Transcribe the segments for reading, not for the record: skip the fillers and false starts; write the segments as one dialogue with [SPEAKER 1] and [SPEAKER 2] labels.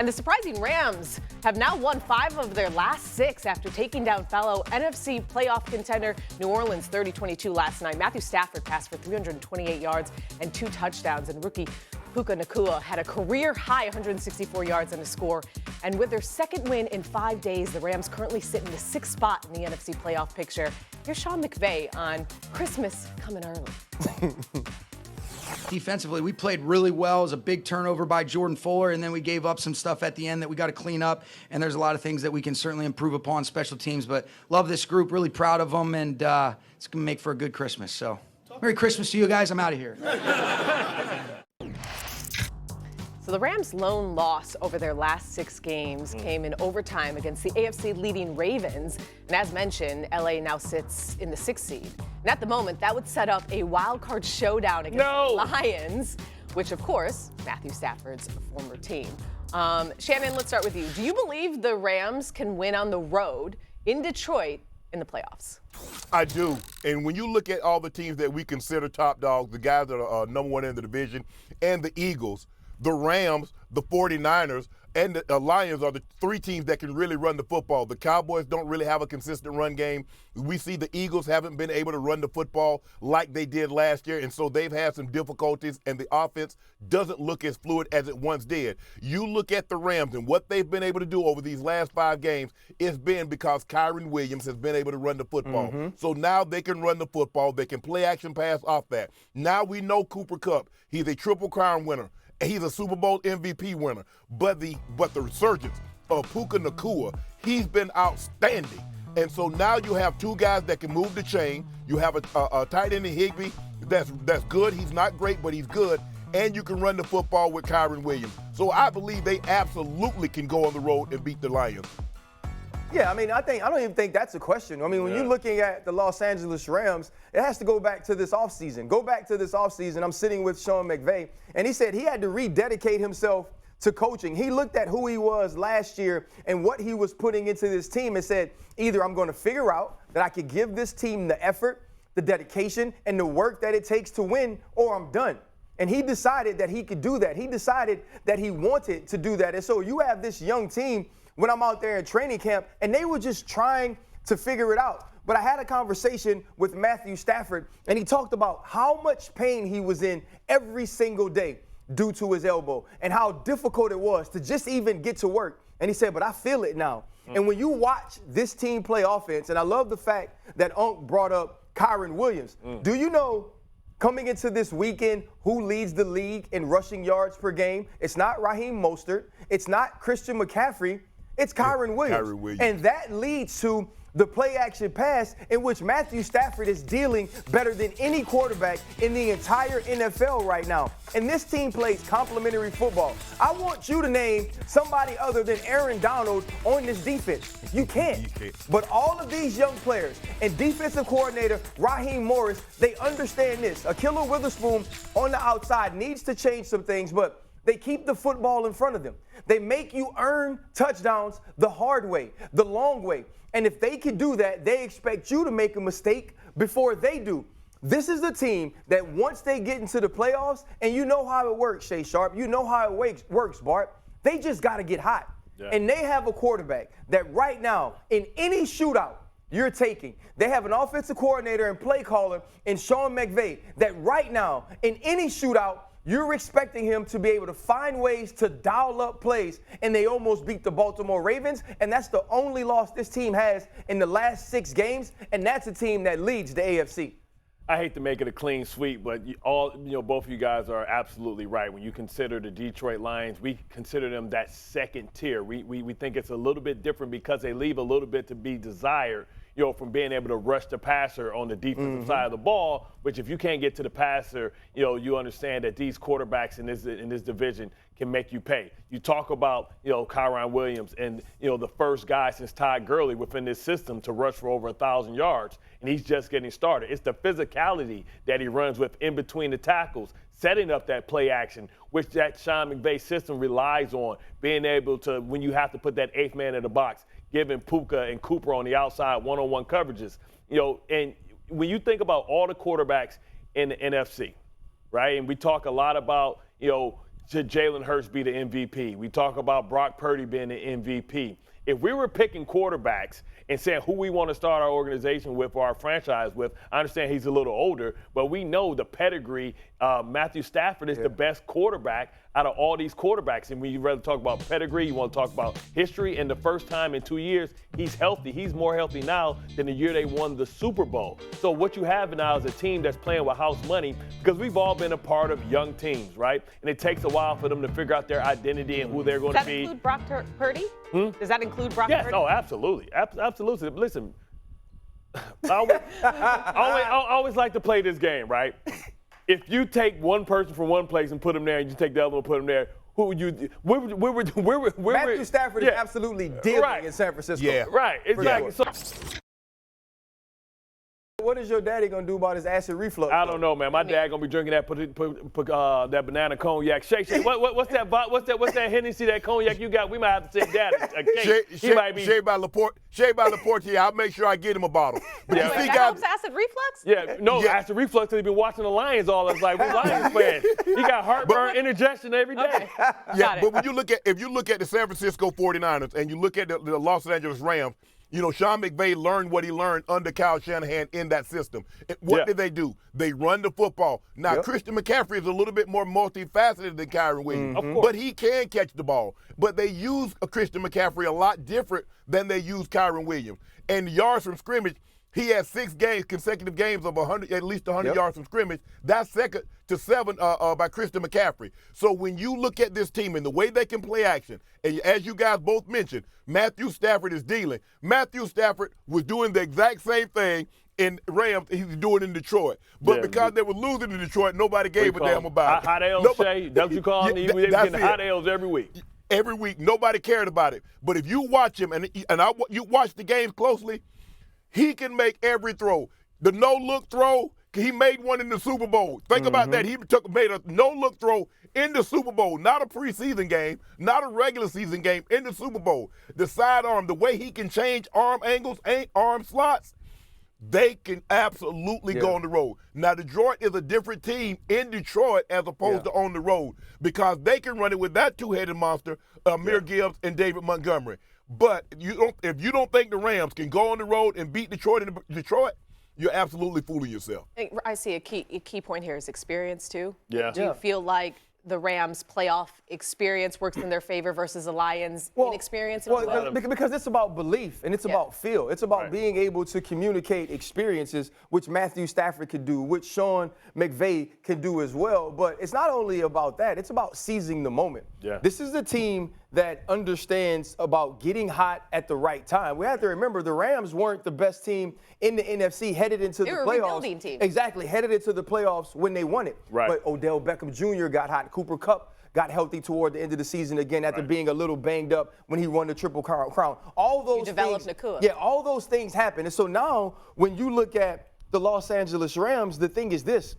[SPEAKER 1] And the surprising Rams have now won 5 of their last 6 after taking down fellow NFC playoff contender New Orleans 30-22 last night. Matthew Stafford passed for 328 yards and 2 touchdowns, and rookie Puka Nacua had a career-high 164 yards and a score. And with their second win in 5 days, the Rams currently sit in the 6th spot in the NFC playoff picture. Here's Sean McVay on Christmas coming early.
[SPEAKER 2] Defensively, we played really well. It was a big turnover by Jordan Fuller, and then we gave up some stuff at the end that we got to clean up, and there's a lot of things that we can certainly improve upon special teams, but love this group, really proud of them, and it's going to make for a good Christmas. So, Merry Christmas to you guys. I'm out of here.
[SPEAKER 1] So the Rams' lone loss over their last 6 games came in overtime against the AFC leading Ravens. And as mentioned, LA now sits in the 6th seed. And at the moment, that would set up a wild card showdown against the Lions, which, of course, Matthew Stafford's former team. Shannon, let's start with you. Do you believe the Rams can win on the road in Detroit in the playoffs?
[SPEAKER 3] I do. And when you look at all the teams that we consider top dogs, the guys that are number 1 in the division, and the Eagles, the Rams, the 49ers, and the Lions are the 3 teams that can really run the football. The Cowboys don't really have a consistent run game. We see the Eagles haven't been able to run the football like they did last year, and so they've had some difficulties, and the offense doesn't look as fluid as it once did. You look at the Rams and what they've been able to do over these last 5 games, it's been because Kyron Williams has been able to run the football. So now they can run the football. They can play action pass off that. Now we know Cooper Kupp. He's a Triple Crown winner. He's a Super Bowl MVP winner. But the resurgence of Puka Nacua, he's been outstanding. And so now you have 2 guys that can move the chain. You have a tight end in Higbee that's good. He's not great, but he's good. And you can run the football with Kyron Williams. So I believe they absolutely can go on the road and beat the Lions.
[SPEAKER 4] Yeah, I mean, I don't even think that's a question. I mean, when you're looking at the Los Angeles Rams, it has to go back to this offseason. Go back to this offseason. I'm sitting with Sean McVay, and he said he had to rededicate himself to coaching. He looked at who he was last year and what he was putting into this team and said, either I'm going to figure out that I could give this team the effort, the dedication, and the work that it takes to win, or I'm done. And he decided that he could do that. He decided that he wanted to do that. And so you have this young team when I'm out there in training camp, and they were just trying to figure it out. But I had a conversation with Matthew Stafford, and he talked about how much pain he was in every single day due to his elbow and how difficult it was to just even get to work. And he said, but I feel it now. And when you watch this team play offense, and I love the fact that Unc brought up Kyron Williams. Do you know, coming into this weekend, who leads the league in rushing yards per game? It's not Raheem Mostert. It's not Christian McCaffrey. It's Kyron Williams. And that leads to the play-action pass in which Matthew Stafford is dealing better than any quarterback in the entire NFL right now. And this team plays complementary football. I want you to name somebody other than Aaron Donald on this defense. You can't. But all of these young players and defensive coordinator Raheem Morris, they understand this. Ahkello Witherspoon on the outside needs to change some things, but they keep the football in front of them. They make you earn touchdowns the hard way, the long way. And if they can do that, they expect you to make a mistake before they do. This is the team that once they get into the playoffs, and you know how it works, Shay Sharpe, you know how it works, Bart, they just got to get hot. And they have a quarterback that right now, in any shootout you're taking, they have an offensive coordinator and play caller in Sean McVay that right now, in any shootout, you're expecting him to be able to find ways to dial up plays, and they almost beat the Baltimore Ravens, and that's the only loss this team has in the last 6 games, and that's a team that leads the AFC.
[SPEAKER 5] I hate to make it a clean sweep, but both of you guys are absolutely right. When you consider the Detroit Lions, we consider them that second tier. We think it's a little bit different because they leave a little bit to be desired, from being able to rush the passer on the defensive side of the ball, which if you can't get to the passer, you understand that these quarterbacks in this division can make you pay. You talk about, Kyron Williams and, the first guy since Todd Gurley within this system to rush for over 1,000 yards, and he's just getting started. It's the physicality that he runs with in between the tackles, setting up that play action, which that Sean McVay system relies on, being able to, when you have to put that 8th man in the box, giving Puka and Cooper on the outside one-on-one coverages. And when you think about all the quarterbacks in the NFC, right, and we talk a lot about, should Jalen Hurts be the MVP? We talk about Brock Purdy being the MVP. If we were picking quarterbacks and saying who we want to start our organization with or our franchise with, I understand he's a little older, but we know the pedigree. Matthew Stafford is the best quarterback out of all these quarterbacks. And when you rather talk about pedigree, you want to talk about history. And the first time in 2 years, he's healthy. He's more healthy now than the year they won the Super Bowl. So what you have now is a team that's playing with house money, because we've all been a part of young teams, right? And it takes a while for them to figure out their identity and who they're going to be.
[SPEAKER 1] Does that include Brock Purdy? Does that include Brock
[SPEAKER 5] Yes,
[SPEAKER 1] Purdy?
[SPEAKER 5] oh, absolutely. Absolutely. Listen, I always like to play this game, right? If you take one person from one place and put him there, and you take the other one and put him there, who would you?
[SPEAKER 4] Matthew Stafford is absolutely dealing in San Francisco.
[SPEAKER 3] Yeah.
[SPEAKER 5] Right, exactly.
[SPEAKER 4] Sure. What is your daddy gonna do about his acid reflux?
[SPEAKER 5] I don't know, man. My dad gonna be drinking that that banana cognac. Shay, what's that Hennessy, that cognac you got? We might have to send Dad a cake. He might be.
[SPEAKER 3] Shea by Laporte, I'll make sure I get him a bottle.
[SPEAKER 1] Wait, that helps acid reflux?
[SPEAKER 5] Yeah, no, acid reflux, because he's been watching the Lions all his life. We Lions fans. He got heartburn, indigestion every day.
[SPEAKER 3] Yeah, but if you look at the San Francisco 49ers and you look at the Los Angeles Rams, you know, Sean McVay learned what he learned under Kyle Shanahan in that system. What did they do? They run the football. Now, Christian McCaffrey is a little bit more multifaceted than Kyron Williams, but he can catch the ball. But they use Christian McCaffrey a lot different than they use Kyron Williams. And yards from scrimmage, he had 6 consecutive games of at least 100 yards from scrimmage. That's second to 7 by Christian McCaffrey. So when you look at this team and the way they can play action, and as you guys both mentioned, Matthew Stafford is dealing. Matthew Stafford was doing the exact same thing in Rams he's doing in Detroit. But because they were losing in Detroit, nobody gave a damn about it.
[SPEAKER 5] Hot L's, Shay. That's what you call him? They were getting hot L's every week.
[SPEAKER 3] Every week, nobody cared about it. But if you watch him, you watch the games closely, he can make every throw. The no-look throw, he made one in the Super Bowl. Think about that. He made a no-look throw in the Super Bowl, not a preseason game, not a regular season game, in the Super Bowl. The sidearm, the way he can change arm angles, arm slots, they can absolutely go on the road. Now, Detroit is a different team in Detroit as opposed to on the road, because they can run it with that two-headed monster, Amir Gibbs and David Montgomery. But if you don't think the Rams can go on the road and beat Detroit in Detroit, you're absolutely fooling yourself.
[SPEAKER 1] I see a key point here is experience, too.
[SPEAKER 5] Yeah.
[SPEAKER 1] Do you feel like the Rams' playoff experience works in their favor versus the Lions' inexperience?
[SPEAKER 4] Because it's about belief and it's about feel. It's about being able to communicate experiences, which Matthew Stafford could do, which Sean McVay can do as well. But it's not only about that. It's about seizing the moment.
[SPEAKER 5] Yeah.
[SPEAKER 4] This is the team that understands about getting hot at the right time. We have to remember the Rams weren't the best team in the NFC headed into the playoffs.
[SPEAKER 1] They were a rebuilding team.
[SPEAKER 4] Exactly, headed into the playoffs when they won it.
[SPEAKER 5] Right.
[SPEAKER 4] But Odell Beckham Jr. got hot. Cooper Kupp got healthy toward the end of the season again after being a little banged up when he won the Triple Crown. All those
[SPEAKER 1] developed
[SPEAKER 4] things,
[SPEAKER 1] Nakua.
[SPEAKER 4] Yeah, all those things happen. And so now when you look at the Los Angeles Rams, the thing is this.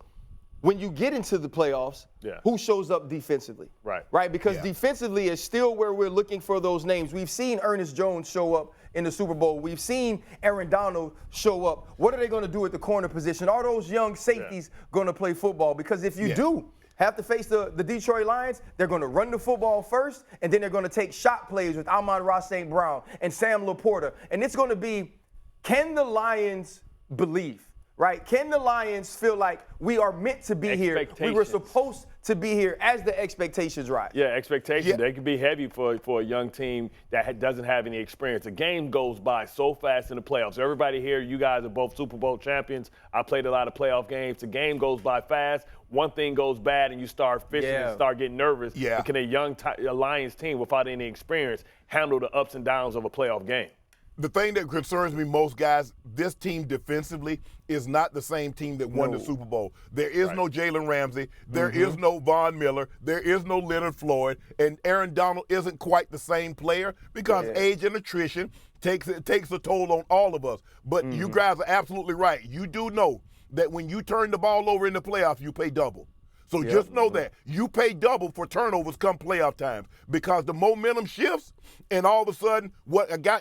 [SPEAKER 4] When you get into the playoffs, who shows up defensively? Right? Because defensively is still where we're looking for those names. We've seen Ernest Jones show up in the Super Bowl. We've seen Aaron Donald show up. What are they going to do at the corner position? Are those young safeties going to play football? Because if you do have to face the Detroit Lions, they're going to run the football first, and then they're going to take shot plays with Amon-Ra St. Brown and Sam Laporta. And it's going to be, can the Lions believe? Right? Can the Lions feel like we are meant to be here? We were supposed to be here as the expectations rise.
[SPEAKER 5] Yeah, expectations. They can be heavy for a young team that doesn't have any experience. A game goes by so fast in the playoffs. Everybody here, you guys are both Super Bowl champions. I played a lot of playoff games. The game goes by fast. One thing goes bad and you start fishing and start getting nervous. But can a young Lions team without any experience handle the ups and downs of a playoff game?
[SPEAKER 3] The thing that concerns me most, guys, this team defensively is not the same team that won the Super Bowl. There is no Jalen Ramsey. There is no Von Miller. There is no Leonard Floyd. And Aaron Donald isn't quite the same player because age and attrition takes a toll on all of us. But you guys are absolutely right. You do know that when you turn the ball over in the playoffs, you pay double. So just know that. You pay double for turnovers come playoff times because the momentum shifts, and all of a sudden,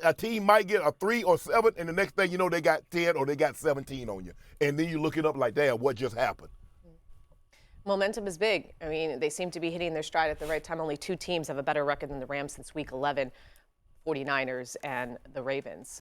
[SPEAKER 3] a team might get a 3 or 7, and the next thing you know, they got 10 or they got 17 on you. And then you look it up like, damn, what just happened?
[SPEAKER 1] Momentum is big. I mean, they seem to be hitting their stride at the right time. Only 2 teams have a better record than the Rams since Week 11, 49ers and the Ravens.